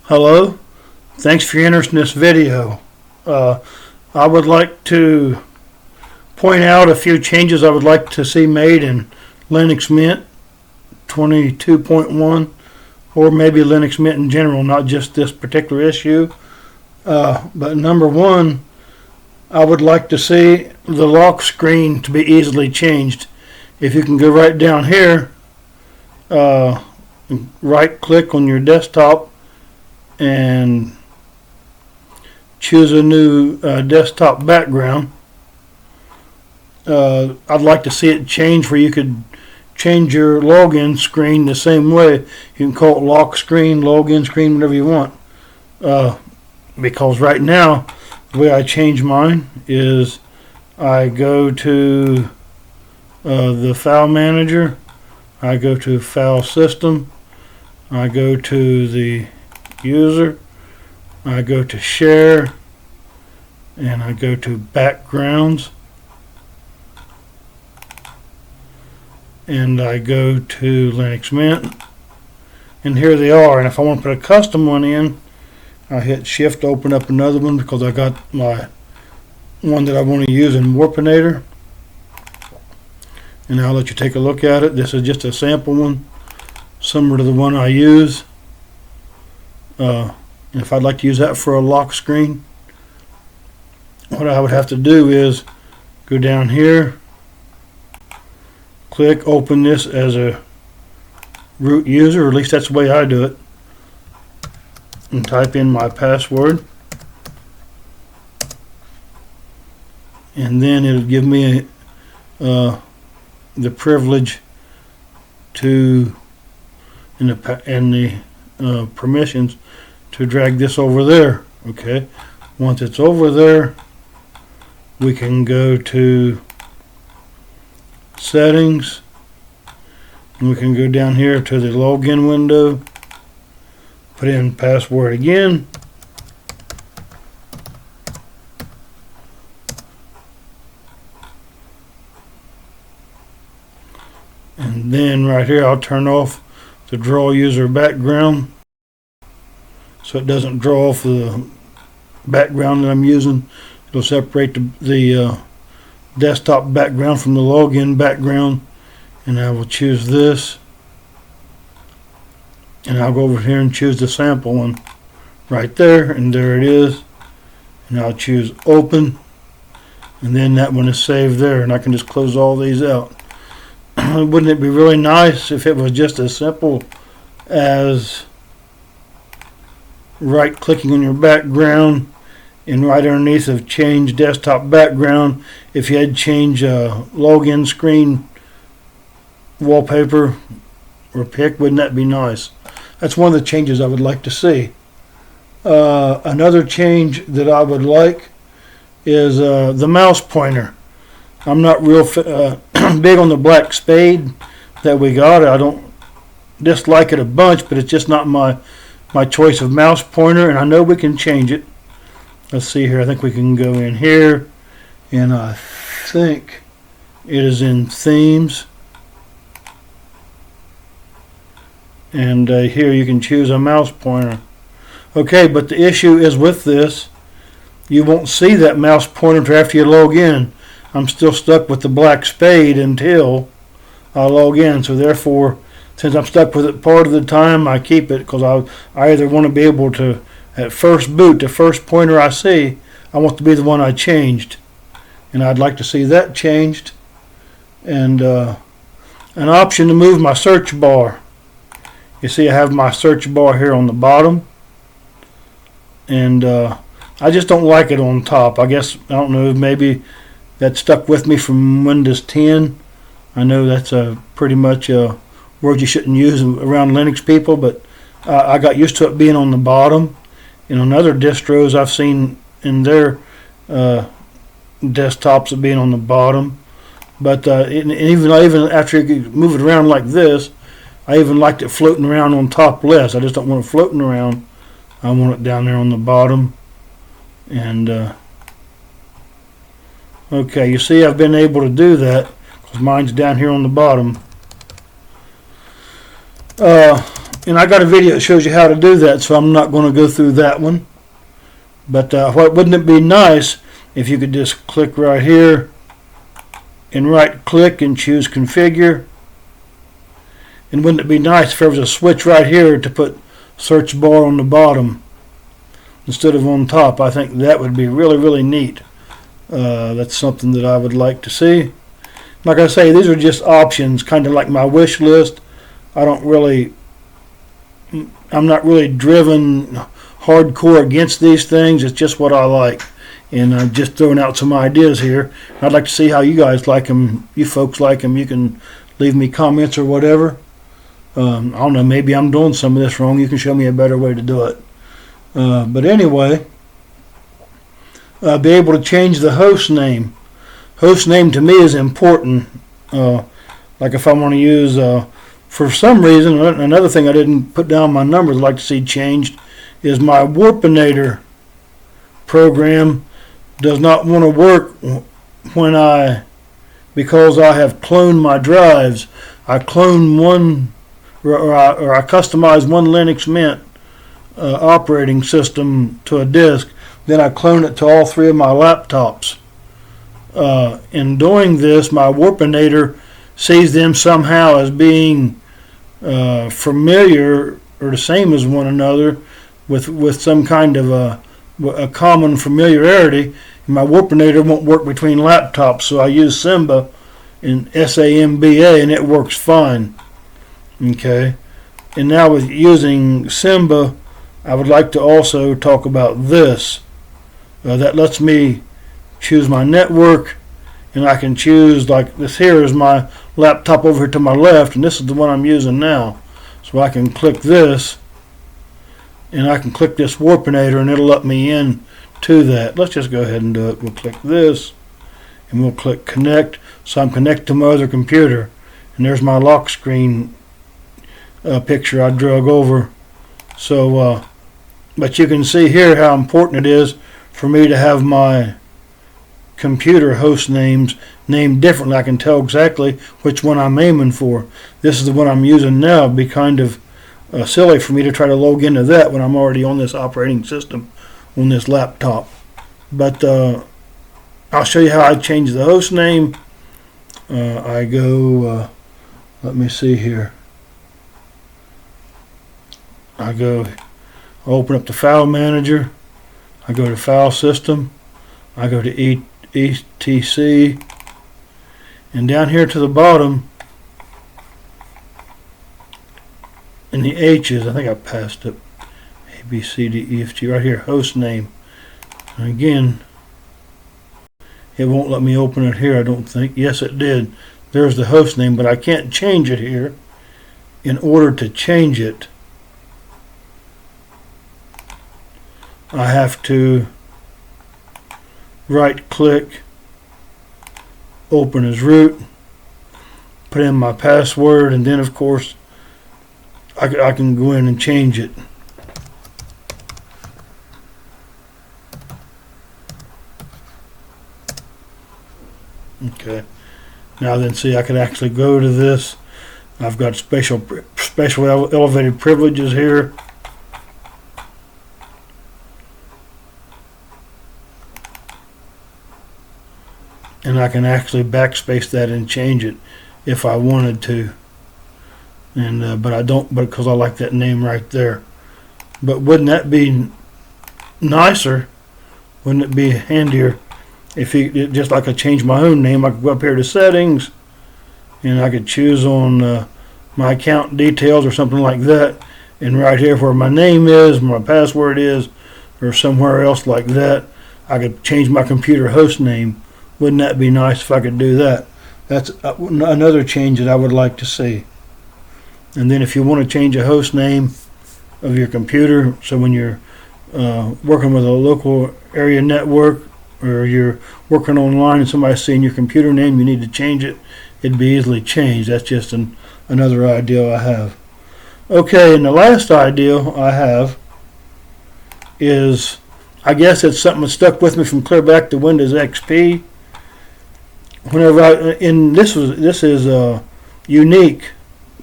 Hello, thanks for your interest in this video. I would like to point out a few changes I would like to see made in Linux Mint 22.1, or maybe Linux Mint in general, not just this particular issue. But number one, I would like to see the lock screen to be easily changed. If you can go right down here, right click on your desktop and choose a new desktop background. I'd like to see it change where you could change your login screen the same way. You can call it lock screen, login screen, whatever you want. Because right now, the way I change mine is I go to the file manager, I go to file system, I go to the user, I go to share, and I go to backgrounds, and I go to Linux Mint, and here they are. And if I want to put a custom one in, I hit shift, open up another one, because I got my one that I want to use in Warpinator, and I'll let you take a look at it. This is just a sample one, similar to the one I use. And if I'd like to use that for a lock screen, what I would have to do is go down here, click, open this as a root user, or at least that's the way I do it, and type in my password, and then it'll give me the privilege to and the permissions to drag this over there. Okay, once it's over there, we can go to settings, and we can go down here to the login window, put in password again, and then right here I'll turn off the draw user background so it doesn't draw off the background that I'm using. It'll separate the desktop background from the login background, and I will choose this, and I'll go over here and choose the sample one right there, and there it is, and I'll choose open, and then that one is saved there, and I can just close all these out. Wouldn't it be really nice if it was just as simple as right clicking on your background, and right underneath of change desktop background, if you had change login screen wallpaper or pick, wouldn't that be nice? That's one of the changes I would like to see. Another change that I would like is the mouse pointer. I'm not real big on the black spade that we got. I don't dislike it a bunch, but it's just not my choice of mouse pointer, and I know we can change it. Let's see here. I think we can go in here, and I think it is in themes, and here you can choose a mouse pointer. Okay, but the issue is with this, you won't see that mouse pointer until after you log in. I'm still stuck with the black spade until I log in, so therefore, since I'm stuck with it part of the time, I keep it, because I either want to be able to, at first boot, the first pointer I see, I want to be the one I changed, and I'd like to see that changed. And an option to move my search bar. You see I have my search bar here on the bottom, and I just don't like it on top. I guess, I don't know, maybe that stuck with me from Windows 10. I know that's pretty much a word you shouldn't use around Linux people, but I got used to it being on the bottom. And on other distros I've seen in their desktops it being on the bottom. But even after you move it around like this, I even liked it floating around on top less. I just don't want it floating around. I want it down there on the bottom. And okay, you see I've been able to do that because mine's down here on the bottom. And I got a video that shows you how to do that, so I'm not going to go through that one. But wouldn't it be nice if you could just click right here and right click and choose configure? And wouldn't it be nice if there was a switch right here to put search bar on the bottom instead of on top? I think that would be really, really neat. That's something that I would like to see. Like I say, these are just options, kind of like my wish list. I'm not really driven hardcore against these things. It's just what I like. And I'm just throwing out some ideas here. I'd like to see how you guys like them. You folks like them. You can leave me comments or whatever. I don't know, maybe I'm doing some of this wrong. You can show me a better way to do it. But anyway, be able to change the host name. Host name to me is important. Like if I want to use, for some reason, another thing I didn't put down my numbers I'd like to see changed is my Warpinator program does not want to work because I have cloned my drives. I clone one, or I customize one Linux Mint operating system to a disk. Then I clone it to all 3 of my laptops. In doing this, my Warpinator sees them somehow as being familiar or the same as one another with some kind of a common familiarity. My Warpinator won't work between laptops, so I use Samba in SAMBA and it works fine. Okay, and now with using Samba, I would like to also talk about this. That lets me choose my network, and I can choose, like this here is my laptop over here to my left, and this is the one I'm using now. So I can click this, and I can click this Warpinator, and it'll let me in to that. Let's just go ahead and do it. We'll click this, and we'll click connect. So I'm connected to my other computer, and there's my lock screen picture I drug over. So, but you can see here how important it is for me to have my computer host names named differently. I can tell exactly which one I'm aiming for. This is the one I'm using now. It'd be kind of silly for me to try to log into that when I'm already on this operating system on this laptop. But I'll show you how I change the host name. I go, let me see here. I open up the file manager. I go to file system. I go to etc, and down here to the bottom in the H's, I think I passed it. A, B, C, D, E, F, G, right here, host name. And again, it won't let me open it here, I don't think. Yes, it did. There's the host name, but I can't change it here. In order to change it, I have to right click, open as root, put in my password, and then of course I can go in and change it. Okay, now then see, I can actually go to this. I've got special elevated privileges here. And I can actually backspace that and change it if I wanted to. And but I don't, because I like that name right there. But wouldn't that be nicer? Wouldn't it be handier if just like I change my own name? I could go up here to settings, and I could choose on my account details or something like that. And right here where my name is, my password is, or somewhere else like that, I could change my computer host name. Wouldn't that be nice if I could do that? That's another change that I would like to see. And then if you want to change a host name of your computer, so when you're working with a local area network, or you're working online and somebody's seeing your computer name, you need to change it, it'd be easily changed. That's just another idea I have. Okay, and the last idea I have is, I guess it's something that stuck with me from clear back to Windows XP. Whenever this is unique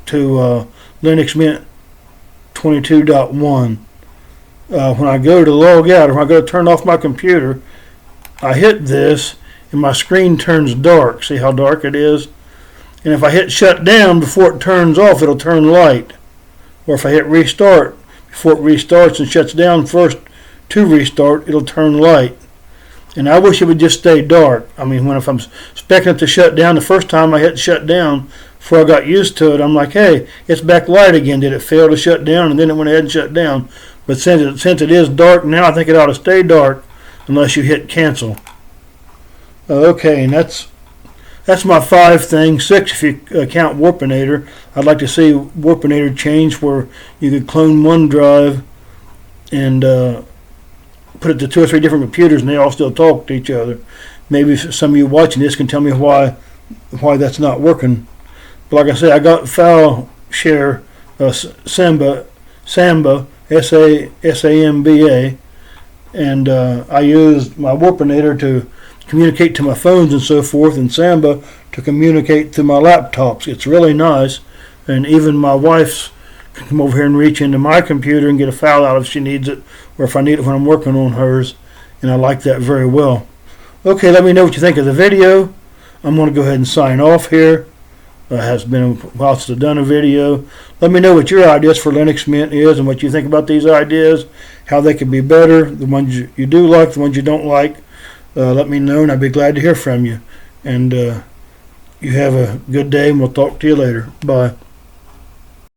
to Linux Mint 22.1. When I go to log out, or when I go to turn off my computer, I hit this and my screen turns dark. See how dark it is? And if I hit shut down before it turns off, it'll turn light. Or if I hit restart before it restarts and shuts down first to restart, it'll turn light. And I wish it would just stay dark. I mean, if I'm expecting it to shut down, the first time I hit shut down, before I got used to it, I'm like, hey, it's back light again. Did it fail to shut down? And then it went ahead and shut down. But since it is dark now, I think it ought to stay dark unless you hit cancel. Okay, and that's my 5 things. 6 if you count Warpinator. I'd like to see Warpinator change where you could clone one drive and put it to 2 or 3 different computers and they all still talk to each other. Maybe some of you watching this can tell me why that's not working. But like I said, I got file share Samba, S-A-M-B-A, and I used my Warpinator to communicate to my phones and so forth, and Samba to communicate to my laptops. It's really nice, and even my wife's can come over here and reach into my computer and get a file out if she needs it, or if I need it when I'm working on hers, and I like that very well. Okay, let me know what you think of the video. I'm going to go ahead and sign off here. It has been a while since I've done a video. Let me know what your ideas for Linux Mint is and what you think about these ideas, how they could be better, the ones you do like, the ones you don't like. Let me know, and I'd be glad to hear from you. And you have a good day, and we'll talk to you later. Bye.